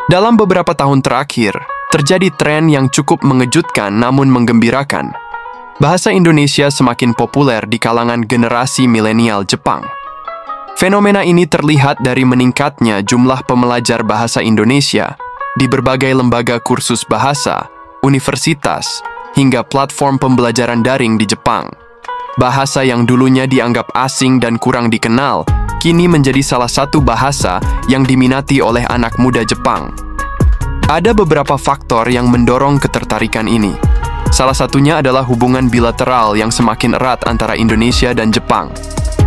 Dalam beberapa tahun terakhir, terjadi tren yang cukup mengejutkan namun menggembirakan. Bahasa Indonesia semakin populer di kalangan generasi milenial Jepang. Fenomena ini terlihat dari meningkatnya jumlah pembelajar bahasa Indonesia di berbagai lembaga kursus bahasa, universitas, hingga platform pembelajaran daring di Jepang. Bahasa yang dulunya dianggap asing dan kurang dikenal, kini menjadi salah satu bahasa yang diminati oleh anak muda Jepang. Ada beberapa faktor yang mendorong ketertarikan ini. Salah satunya adalah hubungan bilateral yang semakin erat antara Indonesia dan Jepang.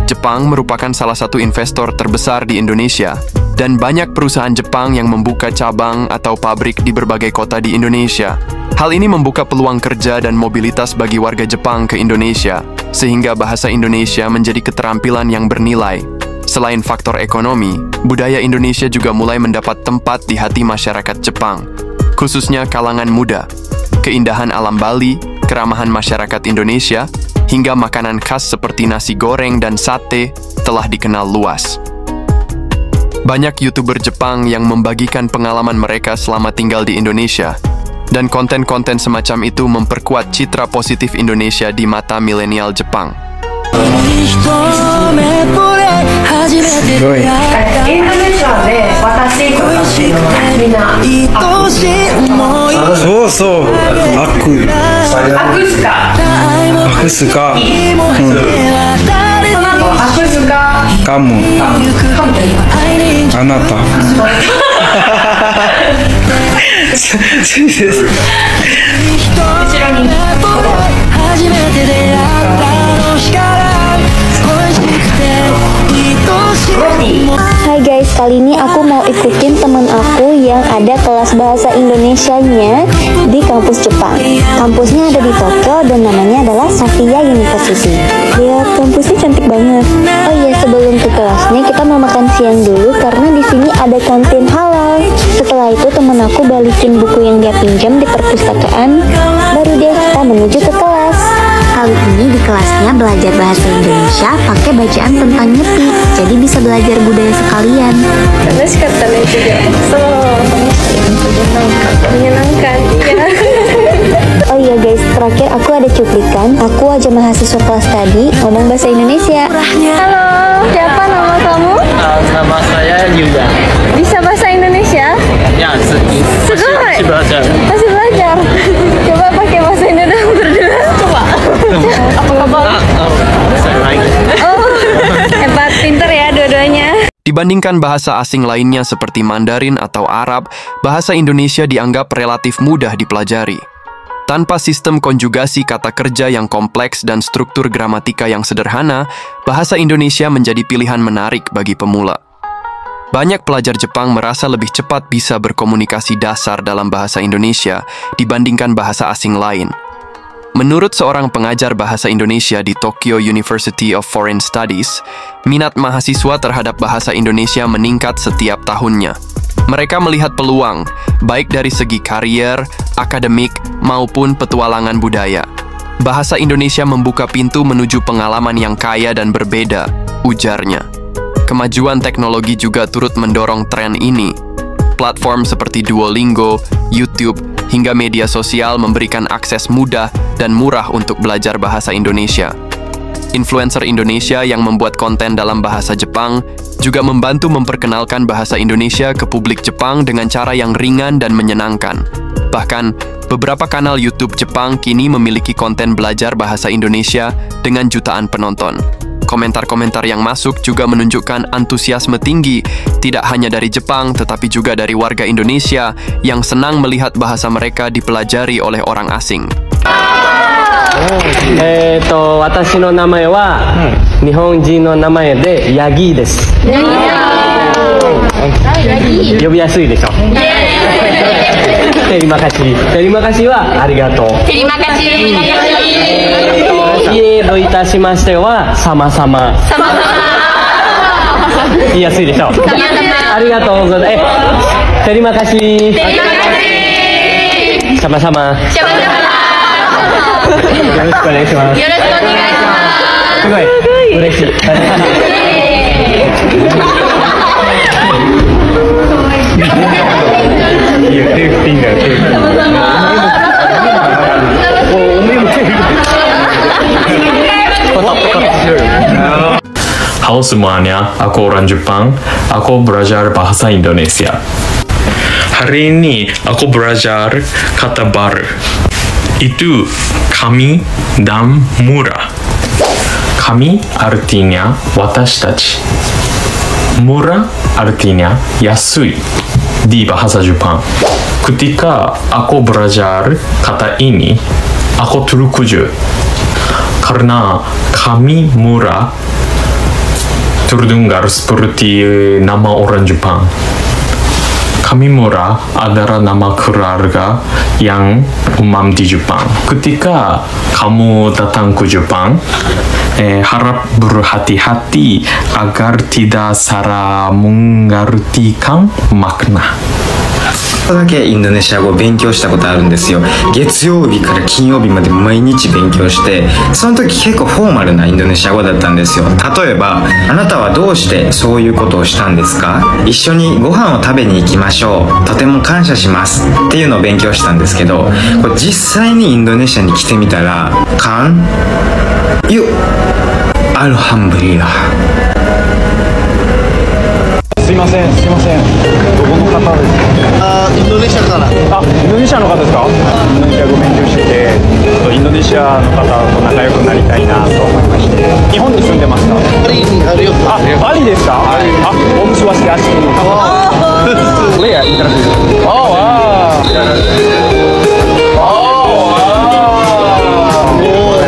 Jepang merupakan salah satu investor terbesar di Indonesia, dan banyak perusahaan Jepang yang membuka cabang atau pabrik di berbagai kota di Indonesia. Hal ini membuka peluang kerja dan mobilitas bagi warga Jepang ke Indonesia, sehingga bahasa Indonesia menjadi keterampilan yang bernilai. Selain faktor ekonomi, budaya Indonesia juga mulai mendapat tempat di hati masyarakat Jepang, khususnya kalangan muda. Keindahan alam Bali, keramahan masyarakat Indonesia, hingga makanan khas seperti nasi goreng dan sate telah dikenal luas. Banyak YouTuber Jepang yang membagikan pengalaman mereka selama tinggal di Indonesia, dan konten-konten semacam itu memperkuat citra positif Indonesia di mata milenial Jepang. Kamu, anata. Hai guys, kali ini aku mau ikutin temen aku yang ada kelas bahasa Indonesianya di kampus Jepang. Kampusnya ada di Tokyo dan namanya adalah Safia University. Lihat, kampusnya cantik banget. Oh iya, sebelum ke kelasnya kita mau makan siang dulu karena di sini ada kantin halal. Setelah itu temen aku balikin buku yang dia pinjam di perpustakaan. Baru deh kita menuju ke kelas. Kali ini di kelasnya belajar bahasa Indonesia pakai bacaan tentang Nyepi, jadi bisa belajar budaya sekalian. Menyenangkan, iya. Oh iya guys, terakhir aku ada cuplikan. Aku aja mahasiswa kelas tadi ngomong bahasa Indonesia. Halo, siapa nama kamu? Nama saya Yuda. Bisa bahasa Indonesia? Ya, masih belajar. Masih belajar. Coba pakai bahasa Indonesia berdua. Coba. Apa kabar? Saya lagi. Oh, hebat, pinter ya dua-duanya. Dibandingkan bahasa asing lainnya seperti Mandarin atau Arab, bahasa Indonesia dianggap relatif mudah dipelajari. Tanpa sistem konjugasi kata kerja yang kompleks dan struktur gramatika yang sederhana, bahasa Indonesia menjadi pilihan menarik bagi pemula. Banyak pelajar Jepang merasa lebih cepat bisa berkomunikasi dasar dalam bahasa Indonesia dibandingkan bahasa asing lain. Menurut seorang pengajar bahasa Indonesia di Tokyo University of Foreign Studies, minat mahasiswa terhadap bahasa Indonesia meningkat setiap tahunnya. Mereka melihat peluang, baik dari segi karier, akademik, maupun petualangan budaya. Bahasa Indonesia membuka pintu menuju pengalaman yang kaya dan berbeda, ujarnya. Kemajuan teknologi juga turut mendorong tren ini. Platform seperti Duolingo, YouTube, hingga media sosial memberikan akses mudah dan murah untuk belajar bahasa Indonesia. Influencer Indonesia yang membuat konten dalam bahasa Jepang juga membantu memperkenalkan bahasa Indonesia ke publik Jepang dengan cara yang ringan dan menyenangkan. Bahkan, beberapa kanal YouTube Jepang kini memiliki konten belajar bahasa Indonesia dengan jutaan penonton. Komentar-komentar yang masuk juga menunjukkan antusiasme tinggi, tidak hanya dari Jepang, tetapi juga dari warga Indonesia yang senang melihat bahasa mereka dipelajari oleh orang asing. 私の名前は日本人の名前でヤギです。呼びやすいでしょ。Terima kasih. Terima kasih はありがとう。Terima kasih. どういたしましては様々。言いやすいでしょ。ありがとうございます。Terima kasih. Sama-sama. よろしくお願いします。よろしくお願いします。すごい嬉しい。Halo semuanya, aku orang Jepang. Aku belajar bahasa Indonesia. Hari ini aku belajar kata baru. Itu kami dan murah. Kami artinya watashi-tachi. Murah artinya yasui di bahasa Jepang. Ketika aku belajar kata ini, aku terkejut karena kami murah terdengar seperti nama orang Jepang. Kami murah adalah nama keluarga yang umum di Jepang. Ketika kamu datang ke Jepang, harap berhati-hati agar tidak salah mengartikan makna. ちょっとだけインドネシア語を勉強したことあるんですよ。月曜日から金曜日まで毎日勉強して、その時結構フォーマルなインドネシア語だったんですよ。例えば、あなたはどうしてそういうことをしたんですか？一緒にご飯を食べに行きましょう。とても感謝しますっていうのを勉強したんですけど、これ実際にインドネシアに来てみたら、カンユアルハンブリラ。すいません、すいません。どこの方ですか？インドネシアから。あ、インドネシアの方ですか？インドネシア語勉強してて、インドネシアの方と仲良くなりたいなと思いまして。日本に住んでますか？バリにあるよ。あ、バリですか？あ、僕はしasli. Boleh ya interview? Oh, wow.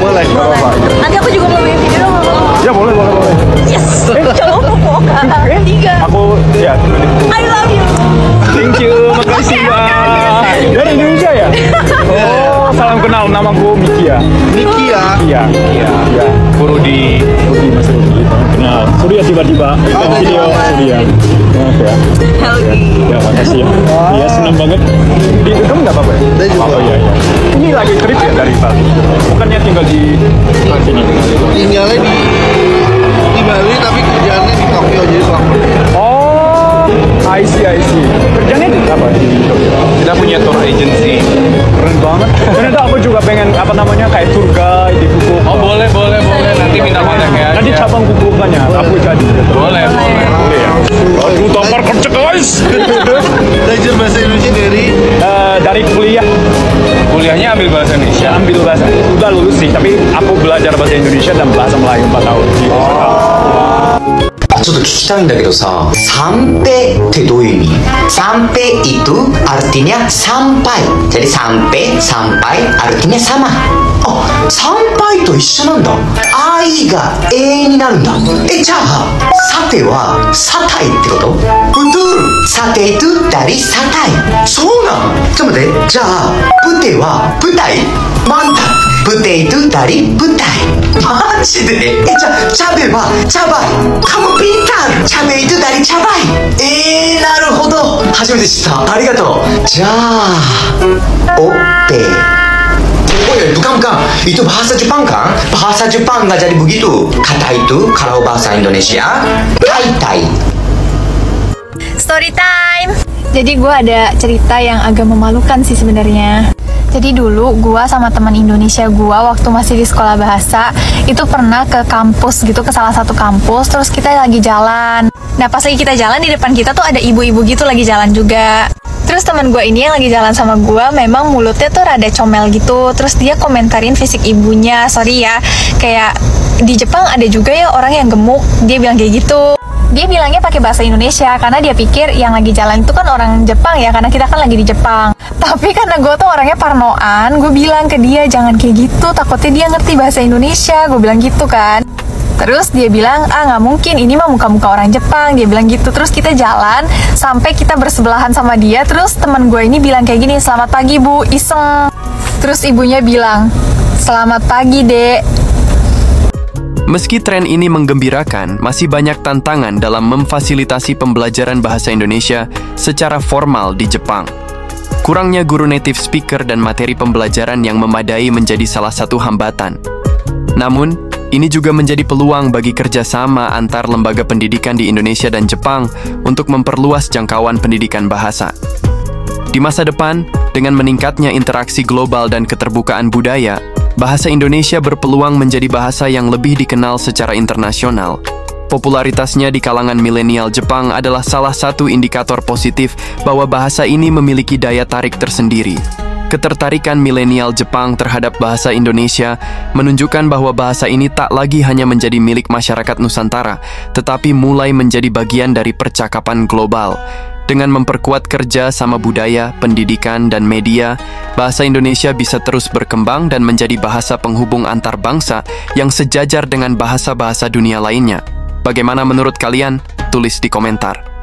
Boleh. Nanti aku juga mau bikin video dong. Ya boleh. Yes. Coba tiga. Aku ya. I love you. Thank you, makasih Mbak. Dari Indonesia ya? Oh, salam kenal, namaku Miki ya. Miki ya? Iya. Rudi, Mas Rudi. Kenal. Surya tiba-tiba video Surya. Maaf ya. Ya, makasih ya. Iya, senang banget. Kamu nggak apa-apa ya? Oh iya. Ini lagi trip ya dari Bali? Bukannya tinggal di sini? Tinggalnya di Bali tapi kerjaannya di Tokyo jadi selama. Oh, I see. Kerjanya di apa? Kita punya tour agency. Keren banget. Ternyata aku juga pengen kayak tour guide di Fukuoka. Oh boleh. Nanti minta kontak ya. Nanti cabang Fukuokanya aku jadi. Boleh ya. Aduh, tampar kerja guys. Belajar bahasa Indonesia dari kuliah. Kuliahnya ambil bahasa Indonesia. Ambil bahasa. Udah lulus sih, tapi aku belajar bahasa Indonesia dan bahasa Melayu 4 tahun di Osaka. ちょっと聞きたいんだけどさ、sampaiってどういう意味？sampai itu artinya sampai. Jadi sampai artinya sama. あ、sampai と一緒なんだ。I が A になるんだ。じゃあ、さてはサタイってこと？ Betul. Sate itu dari satai. そうなん。ちょっと待って。じゃあ、プテは舞台？ Mantap. Pute itu dari putai. マジで？じゃあ、チャベはチャバイ。Kamu pintar. チャベitu dari cabai. なるほど。初めて知った。ありがとう。じゃあ、オッペ。Oh ya, bukan. Itu bahasa Jepang kan? Bahasa Jepang nggak jadi begitu. Kata itu kalau bahasa Indonesia, tai. Story time. Jadi gue ada cerita yang agak memalukan sih sebenarnya. Jadi dulu gue sama teman Indonesia gue waktu masih di sekolah bahasa itu pernah ke kampus gitu, ke salah satu kampus. Terus kita lagi jalan. Nah pas lagi kita jalan, di depan kita tuh ada ibu-ibu gitu lagi jalan juga. Terus teman gue ini yang lagi jalan sama gue memang mulutnya tuh rada comel gitu. Terus dia komentarin fisik ibunya. Sorry ya, kayak di Jepang ada juga ya orang yang gemuk. Dia bilang kayak gitu. Dia bilangnya pakai bahasa Indonesia karena dia pikir yang lagi jalan itu kan orang Jepang ya, karena kita kan lagi di Jepang. Tapi karena gue tuh orangnya parnoan, gue bilang ke dia jangan kayak gitu, takutnya dia ngerti bahasa Indonesia. Gue bilang gitu kan. Terus dia bilang, nggak mungkin, ini mah muka-muka orang Jepang. Dia bilang gitu. Terus kita jalan sampai kita bersebelahan sama dia. Terus teman gue ini bilang kayak gini, selamat pagi bu, iseng. Terus ibunya bilang, selamat pagi dek. Meski tren ini menggembirakan, masih banyak tantangan dalam memfasilitasi pembelajaran bahasa Indonesia secara formal di Jepang. Kurangnya guru native speaker dan materi pembelajaran yang memadai menjadi salah satu hambatan. Namun, ini juga menjadi peluang bagi kerjasama antar lembaga pendidikan di Indonesia dan Jepang untuk memperluas jangkauan pendidikan bahasa. Di masa depan, dengan meningkatnya interaksi global dan keterbukaan budaya, bahasa Indonesia berpeluang menjadi bahasa yang lebih dikenal secara internasional. Popularitasnya di kalangan milenial Jepang adalah salah satu indikator positif bahwa bahasa ini memiliki daya tarik tersendiri. Ketertarikan milenial Jepang terhadap bahasa Indonesia menunjukkan bahwa bahasa ini tak lagi hanya menjadi milik masyarakat Nusantara, tetapi mulai menjadi bagian dari percakapan global. Dengan memperkuat kerja sama budaya, pendidikan, dan media, bahasa Indonesia bisa terus berkembang dan menjadi bahasa penghubung antar bangsa yang sejajar dengan bahasa-bahasa dunia lainnya. Bagaimana menurut kalian? Tulis di komentar.